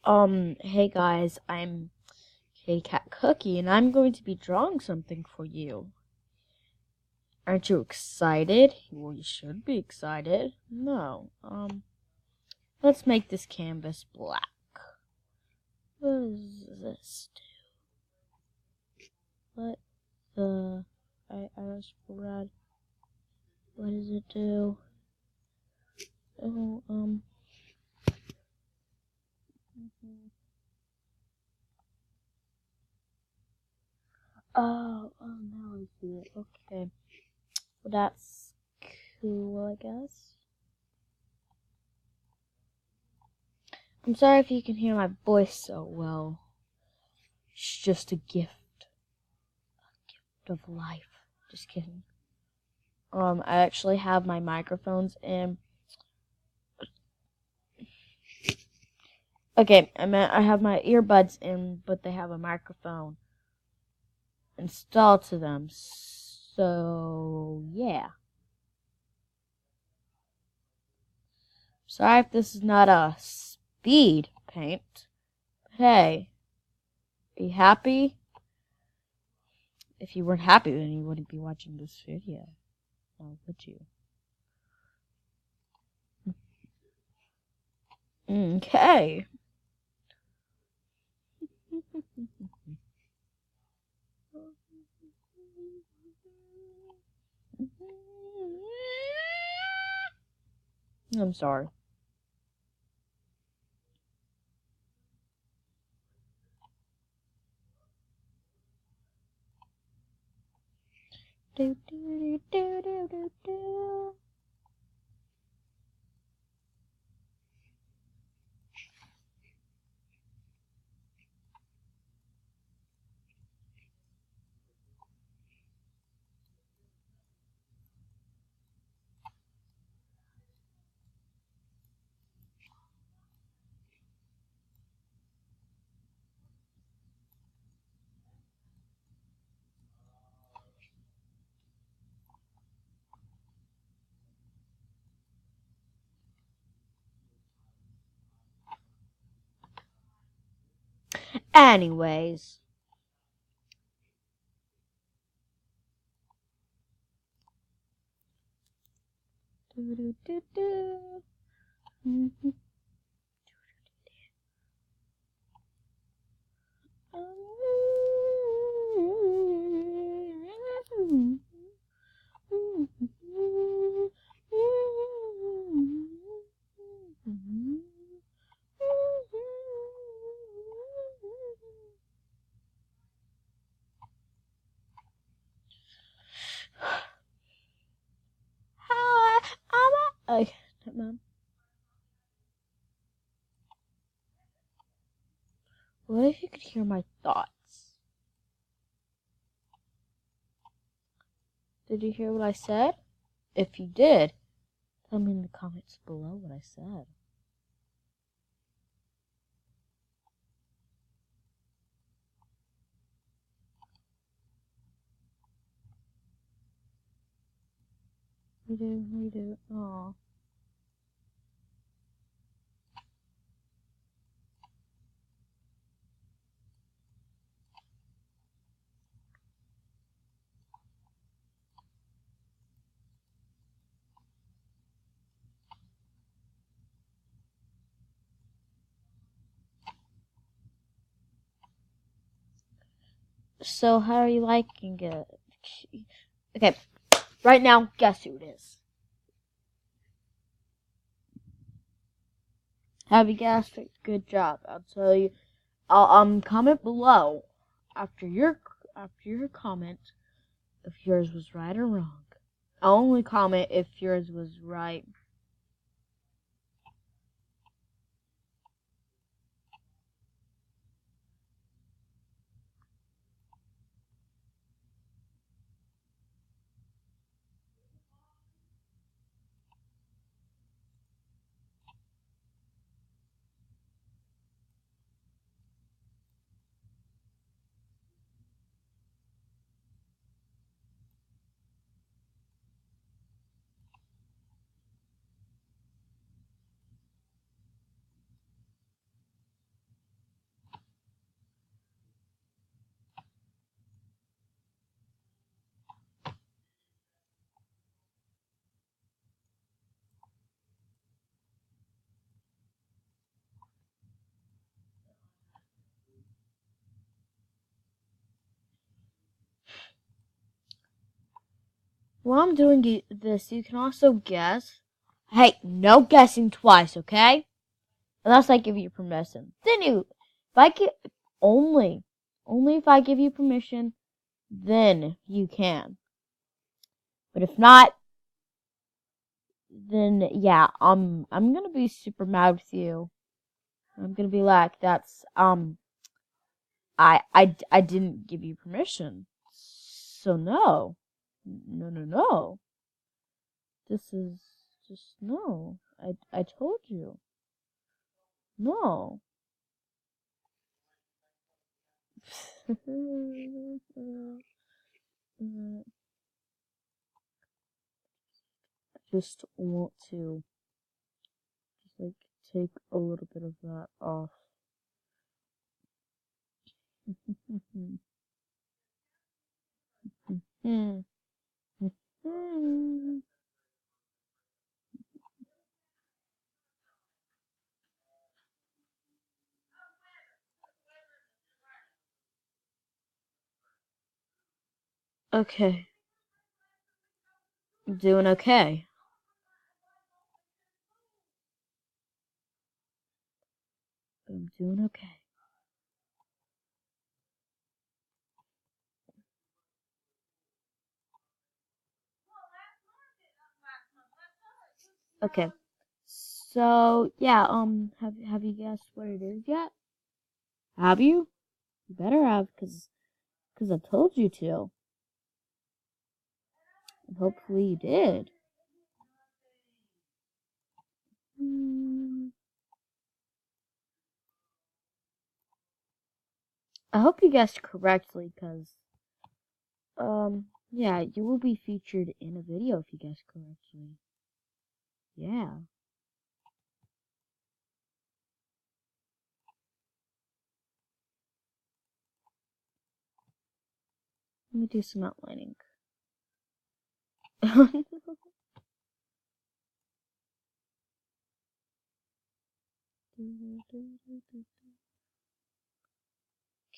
Hey guys, I'm Kitty Cat Cookie, and I'm going to be drawing something for you. Aren't you excited? Well, you should be excited. No, let's make this canvas black. What does this do? What the... I asked for red. What does it do? Oh, now I see it. Okay. Well, that's cool, I guess. I'm sorry if you can hear my voice so well. It's just a gift of life. Just kidding. I actually have my microphones in. Okay, I have my earbuds in, but they have a microphone installed to them. So, yeah. Sorry if this is not a speed paint. But hey, are you happy? If you weren't happy, then you wouldn't be watching this video. Now, would you? Okay. I'm sorry. Do, do, do, do, do, do. Anyways. Do, do, do, do. Mm-hmm. Okay, Mom. What if you could hear my thoughts? Did you hear what I said? If you did, tell me in the comments below what I said. We do. Aw. So, how are you liking it? Okay, right now, guess who it is? Have you guessed it? Good job. I'll tell you. I'll comment below after your comment if yours was right or wrong. I'll only comment if yours was right. while I'm doing this, you can also guess. Hey, no guessing twice, okay? Unless I give you permission. Then if I get only if I give you permission, then you can. But if not, then yeah, I'm gonna be super mad with you. I'm gonna be like, that's I didn't give you permission, so no, no. This is just no. I told you no. Just want to just like take a little bit of that off. Okay, I'm doing okay. I'm doing okay. Okay. So yeah, have you guessed what it is yet? Have you? You better have, cause I told you to, and hopefully you did. I hope you guessed correctly, cause yeah, you will be featured in a video if you guess correctly. Yeah. Let me do some outlining.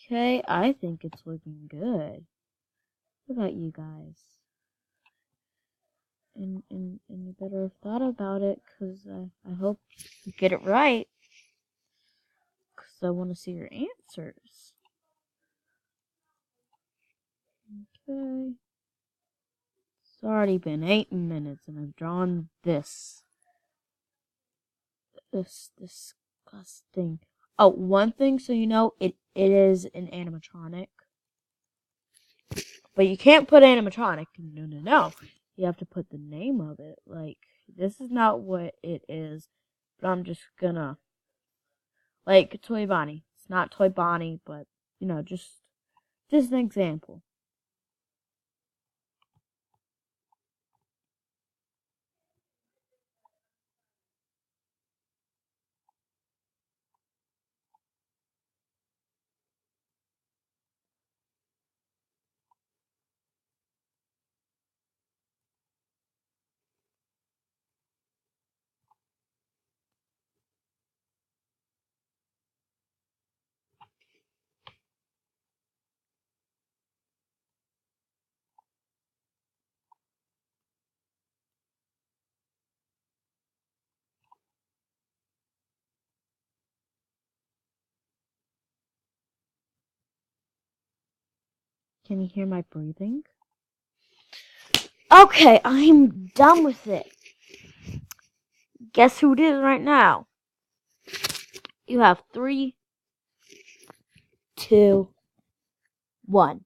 Okay, I think it's looking good. What about you guys? And you better have thought about it, cause I hope you get it right. Cause I want to see your answers. Okay. It's already been 8 minutes and I've drawn this. This disgusting. Oh, one thing so you know, it is an animatronic. But you can't put animatronic. No. You have to put the name of it. Like, this is not what it is. But I'm just gonna, like, Toy Bonnie. It's not Toy Bonnie, but, you know, just an example. Can you hear my breathing? Okay, I'm done with it. Guess who it is right now? You have 3, 2, 1.